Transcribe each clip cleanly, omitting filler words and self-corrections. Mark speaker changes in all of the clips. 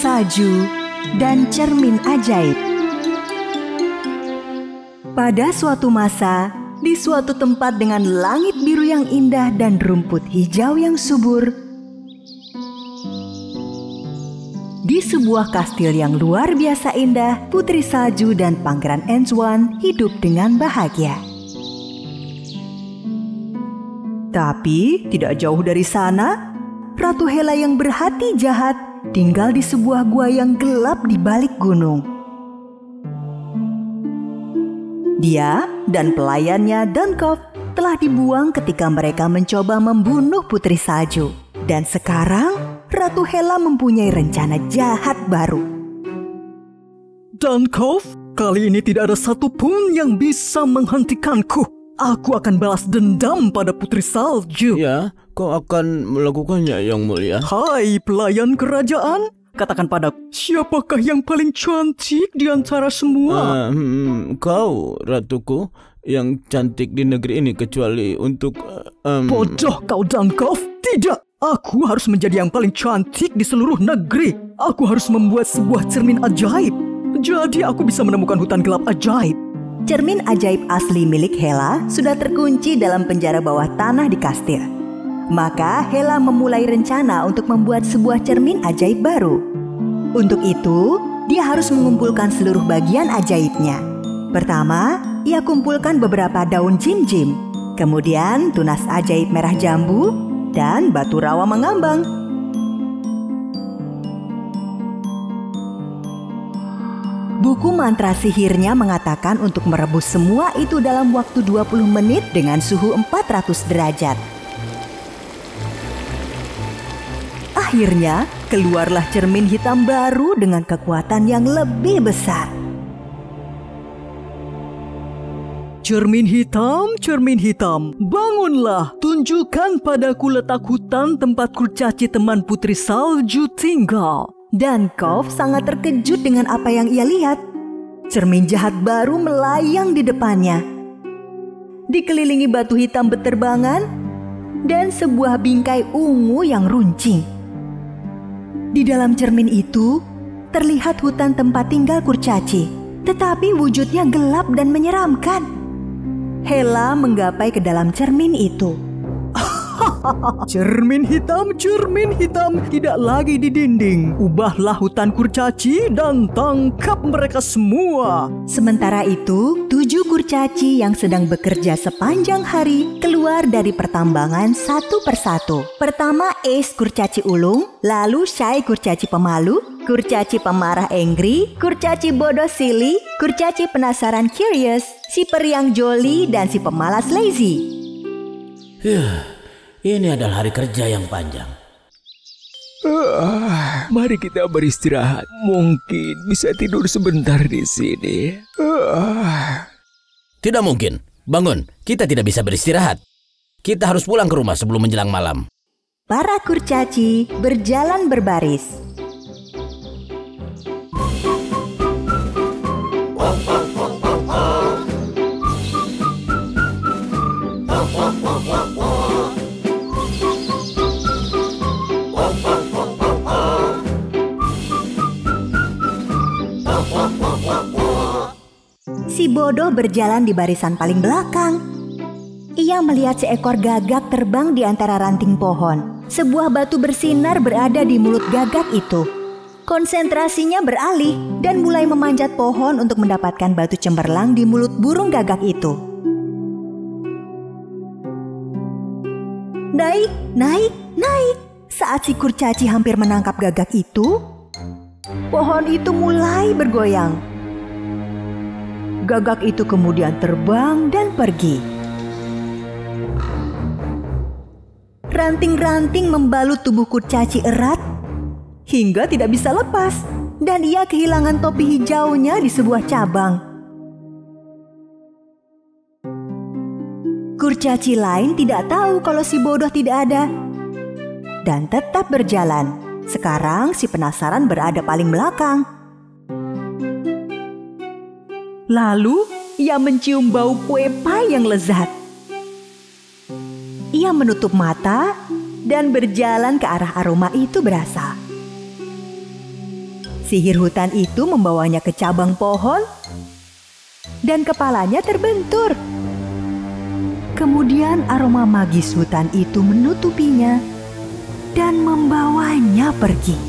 Speaker 1: salju, dan cermin ajaib. Pada suatu masa, di suatu tempat dengan langit biru yang indah dan rumput hijau yang subur, di sebuah kastil yang luar biasa indah, Putri Salju dan Pangeran Antoine hidup dengan bahagia. Tapi tidak jauh dari sana, Ratu Hela yang berhati jahat tinggal di sebuah gua yang gelap di balik gunung. Dia dan pelayannya Dunkov telah dibuang ketika mereka mencoba membunuh Putri Salju. Dan sekarang Ratu Hela mempunyai rencana jahat baru.
Speaker 2: Dunkov, kali ini tidak ada satupun yang bisa menghentikanku. Aku akan balas dendam pada Putri Salju.
Speaker 3: Ya, kau akan melakukannya, Yang Mulia.
Speaker 2: Hai pelayan kerajaan, katakan padaku, siapakah yang paling cantik di antara semua?
Speaker 3: Kau, ratuku, yang cantik di negeri ini kecuali untuk...
Speaker 2: Bodoh kau, Dunkov. Tidak, aku harus menjadi yang paling cantik di seluruh negeri. Aku harus membuat sebuah cermin ajaib. Jadi aku bisa menemukan hutan gelap ajaib.
Speaker 1: Cermin ajaib asli milik Hela sudah terkunci dalam penjara bawah tanah di kastil. Maka Hela memulai rencana untuk membuat sebuah cermin ajaib baru. Untuk itu, dia harus mengumpulkan seluruh bagian ajaibnya. Pertama, ia kumpulkan beberapa daun jim-jim, kemudian tunas ajaib merah jambu, dan batu rawa mengambang. Buku mantra sihirnya mengatakan untuk merebus semua itu dalam waktu 20 menit dengan suhu 400 derajat. Akhirnya, keluarlah cermin hitam baru dengan kekuatan yang lebih besar.
Speaker 2: Cermin hitam, bangunlah. Tunjukkan padaku letak hutan tempat kurcaci teman Putri Salju tinggal.
Speaker 1: Dunkov sangat terkejut dengan apa yang ia lihat. Cermin jahat baru melayang di depannya, dikelilingi batu hitam beterbangan dan sebuah bingkai ungu yang runcing. Di dalam cermin itu terlihat hutan tempat tinggal kurcaci, tetapi wujudnya gelap dan menyeramkan. Hela menggapai ke dalam cermin itu.
Speaker 2: Cermin hitam, tidak lagi di dinding. Ubahlah hutan kurcaci dan tangkap mereka semua.
Speaker 1: Sementara itu, 7 kurcaci yang sedang bekerja sepanjang hari keluar dari pertambangan satu persatu. Pertama Ace kurcaci ulung, lalu Shy kurcaci pemalu, kurcaci pemarah angry, kurcaci bodoh silly, kurcaci penasaran curious, si periang jolly, dan si pemalas lazy.
Speaker 4: Ini adalah hari kerja yang panjang.
Speaker 5: Mari kita beristirahat. Mungkin bisa tidur sebentar di sini.
Speaker 4: Tidak mungkin. Bangun, kita tidak bisa beristirahat. Kita harus pulang ke rumah sebelum menjelang malam.
Speaker 1: Para kurcaci berjalan berbaris. Si bodoh berjalan di barisan paling belakang. Ia melihat seekor gagak terbang di antara ranting pohon. Sebuah batu bersinar berada di mulut gagak itu. Konsentrasinya beralih dan mulai memanjat pohon untuk mendapatkan batu cemerlang di mulut burung gagak itu. Naik, naik, naik. Saat si kurcaci hampir menangkap gagak itu, pohon itu mulai bergoyang. Gagak itu kemudian terbang dan pergi. Ranting-ranting membalut tubuh kurcaci erat hingga tidak bisa lepas, dan ia kehilangan topi hijaunya di sebuah cabang. Kurcaci lain tidak tahu kalau si bodoh tidak ada dan tetap berjalan. Sekarang si penasaran berada paling belakang. Lalu ia mencium bau kue pie yang lezat. Ia menutup mata dan berjalan ke arah aroma itu berasal. Sihir hutan itu membawanya ke cabang pohon dan kepalanya terbentur. Kemudian aroma magis hutan itu menutupinya dan membawanya pergi.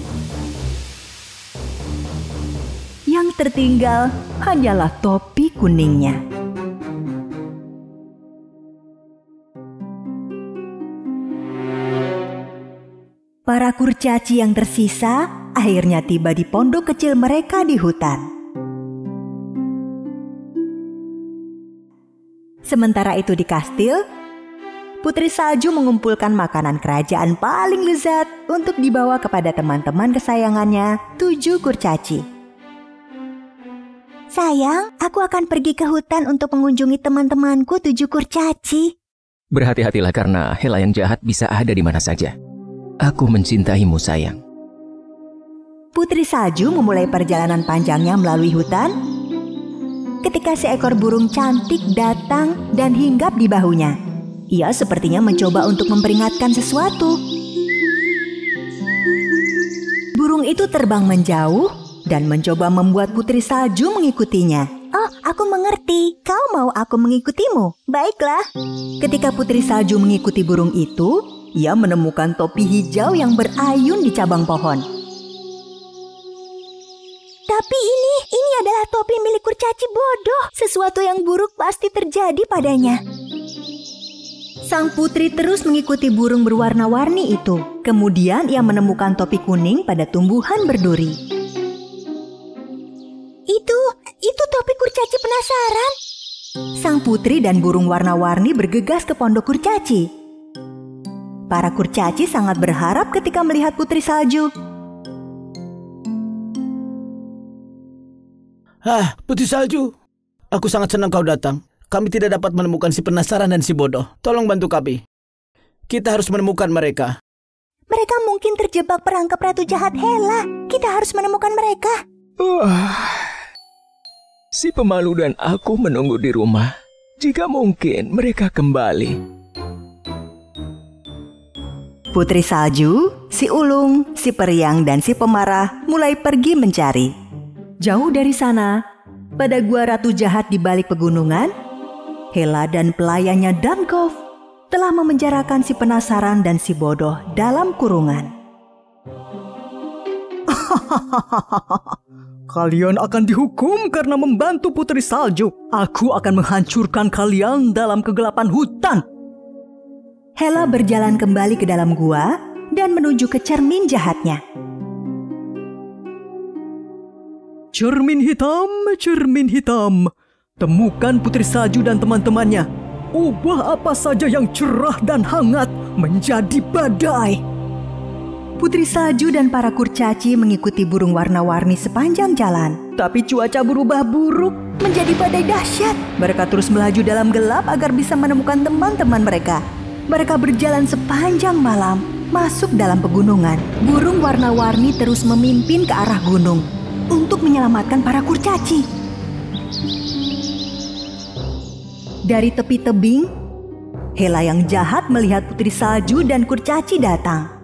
Speaker 1: Yang tertinggal hanyalah topi kuningnya. Para kurcaci yang tersisa akhirnya tiba di pondok kecil mereka di hutan. Sementara itu di kastil, Putri Salju mengumpulkan makanan kerajaan paling lezat untuk dibawa kepada teman-teman kesayangannya, 7 kurcaci. Sayang, aku akan pergi ke hutan untuk mengunjungi teman-temanku 7 kurcaci.
Speaker 5: Berhati-hatilah karena Hela yang jahat bisa ada di mana saja. Aku mencintaimu, sayang.
Speaker 1: Putri Salju memulai perjalanan panjangnya melalui hutan ketika seekor burung cantik datang dan hinggap di bahunya. Ia sepertinya mencoba untuk memperingatkan sesuatu. Burung itu terbang menjauh dan mencoba membuat Putri Salju mengikutinya. Oh, aku mengerti. Kau mau aku mengikutimu? Baiklah. Ketika Putri Salju mengikuti burung itu, ia menemukan topi hijau yang berayun di cabang pohon. Tapi ini adalah topi milik kurcaci bodoh. Sesuatu yang buruk pasti terjadi padanya. Sang putri terus mengikuti burung berwarna-warni itu. Kemudian ia menemukan topi kuning pada tumbuhan berduri. Itu topi kurcaci penasaran. Sang putri dan burung warna-warni bergegas ke pondok kurcaci. Para kurcaci sangat berharap ketika melihat Putri Salju.
Speaker 3: Putri Salju. Aku sangat senang kau datang. Kami tidak dapat menemukan si penasaran dan si bodoh. Tolong bantu kami. Kita harus menemukan mereka.
Speaker 1: Mereka mungkin terjebak perangkap Ratu Jahat Hela. Kita harus menemukan mereka.
Speaker 5: Si pemalu dan aku menunggu di rumah. Jika mungkin mereka kembali.
Speaker 1: Putri Salju, si ulung, si periang, dan si pemarah mulai pergi mencari. Jauh dari sana, pada gua Ratu Jahat di balik pegunungan, Hela dan pelayannya Dankov telah memenjarakan si penasaran dan si bodoh dalam kurungan.
Speaker 2: Kalian akan dihukum karena membantu Putri Salju. Aku akan menghancurkan kalian dalam kegelapan hutan.
Speaker 1: Hela berjalan kembali ke dalam gua dan menuju ke cermin jahatnya.
Speaker 2: Cermin hitam. Temukan Putri Salju dan teman-temannya. Ubah apa saja yang cerah dan hangat menjadi badai.
Speaker 1: Putri Salju dan para kurcaci mengikuti burung warna-warni sepanjang jalan. Tapi cuaca berubah buruk menjadi badai dahsyat. Mereka terus melaju dalam gelap agar bisa menemukan teman-teman mereka. Mereka berjalan sepanjang malam, masuk dalam pegunungan. Burung warna-warni terus memimpin ke arah gunung untuk menyelamatkan para kurcaci. Dari tepi tebing, Hela yang jahat melihat Putri Salju dan kurcaci datang.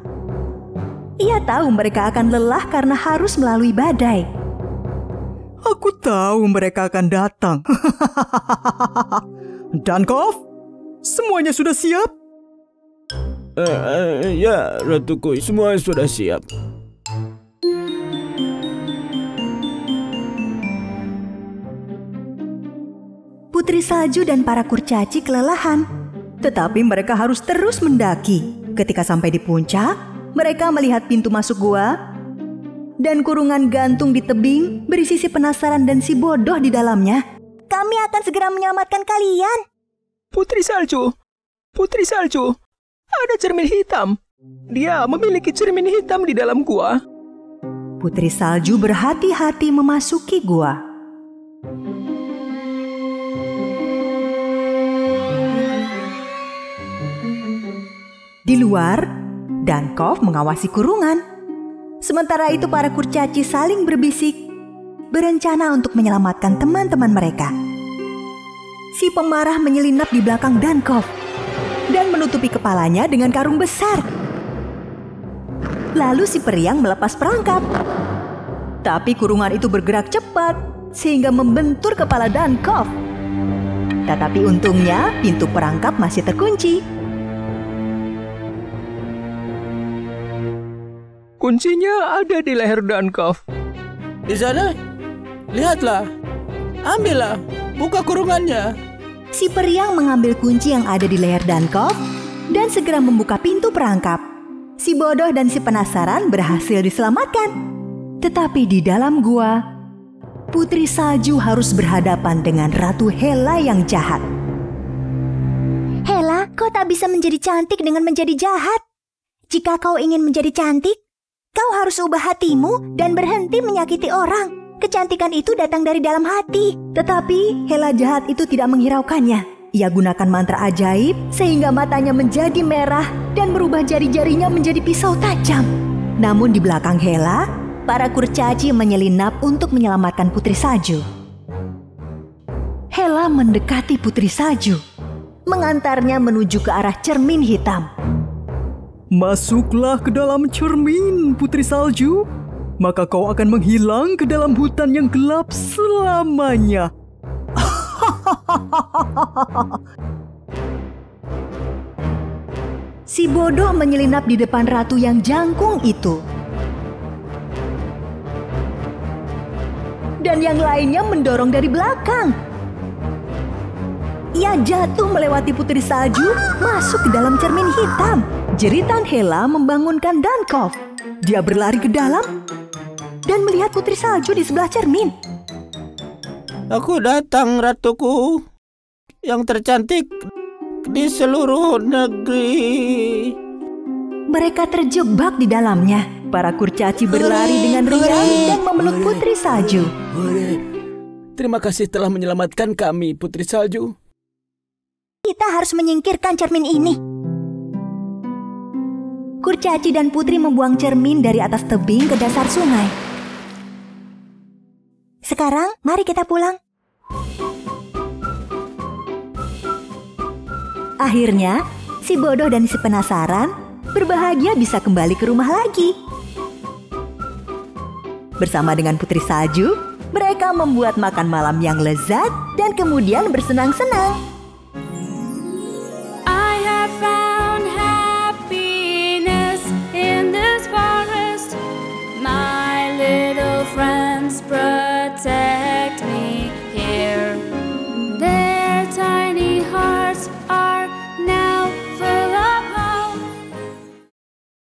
Speaker 1: Ia tahu mereka akan lelah karena harus melalui badai.
Speaker 2: Aku tahu mereka akan datang. Dankov, semuanya sudah siap?
Speaker 3: Ya, Ratuku, semua sudah siap.
Speaker 1: Putri Salju dan para kurcaci kelelahan, tetapi mereka harus terus mendaki. Ketika sampai di puncak, mereka melihat pintu masuk gua dan kurungan gantung di tebing berisi si penasaran dan si bodoh di dalamnya. Kami akan segera menyelamatkan kalian.
Speaker 5: Putri Salju, ada cermin hitam. Dia memiliki cermin hitam di dalam gua.
Speaker 1: Putri Salju berhati-hati memasuki gua. Di luar, Dankov mengawasi kurungan. Sementara itu para kurcaci saling berbisik, berencana untuk menyelamatkan teman-teman mereka. Si pemarah menyelinap di belakang Dankov dan menutupi kepalanya dengan karung besar. Lalu si periang melepas perangkap. Tapi kurungan itu bergerak cepat sehingga membentur kepala Dunkov. Tetapi untungnya pintu perangkap masih terkunci.
Speaker 5: Kuncinya ada di leher Dunkov.
Speaker 3: Di sana? Lihatlah. Ambillah. Buka kurungannya.
Speaker 1: Si periang mengambil kunci yang ada di leher Dunkov dan segera membuka pintu perangkap. Si bodoh dan si penasaran berhasil diselamatkan. Tetapi di dalam gua, Putri Salju harus berhadapan dengan Ratu Hela yang jahat.
Speaker 6: Hela, kau tak bisa menjadi cantik dengan menjadi jahat. Jika kau ingin menjadi cantik, kau harus ubah hatimu dan berhenti menyakiti orang. Kecantikan itu datang dari dalam hati.
Speaker 1: Tetapi Hela jahat itu tidak menghiraukannya. Ia gunakan mantra ajaib sehingga matanya menjadi merah dan merubah jari-jarinya menjadi pisau tajam. Namun di belakang Hela, para kurcaci menyelinap untuk menyelamatkan Putri Salju. Hela mendekati Putri Salju, mengantarnya menuju ke arah cermin hitam.
Speaker 2: Masuklah ke dalam cermin, Putri Salju. Maka kau akan menghilang ke dalam hutan yang gelap selamanya.
Speaker 1: Si bodoh menyelinap di depan ratu yang jangkung itu. Dan yang lainnya mendorong dari belakang. Ia jatuh melewati Putri Salju, masuk ke dalam cermin hitam. Jeritan Hela membangunkan Dunkov. Dia berlari ke dalam dan melihat Putri Salju di sebelah cermin.
Speaker 3: Aku datang, ratuku, yang tercantik di seluruh negeri.
Speaker 1: Mereka terjebak di dalamnya. Para kurcaci berlari dengan riang dan memeluk Putri Salju.
Speaker 3: Terima kasih telah menyelamatkan kami, Putri Salju.
Speaker 6: Kita harus menyingkirkan cermin ini.
Speaker 1: Kurcaci dan Putri membuang cermin dari atas tebing ke dasar sungai.
Speaker 6: Sekarang, mari kita pulang.
Speaker 1: Akhirnya, si bodoh dan si penasaran berbahagia bisa kembali ke rumah lagi. Bersama dengan Putri Salju, mereka membuat makan malam yang lezat dan kemudian bersenang-senang.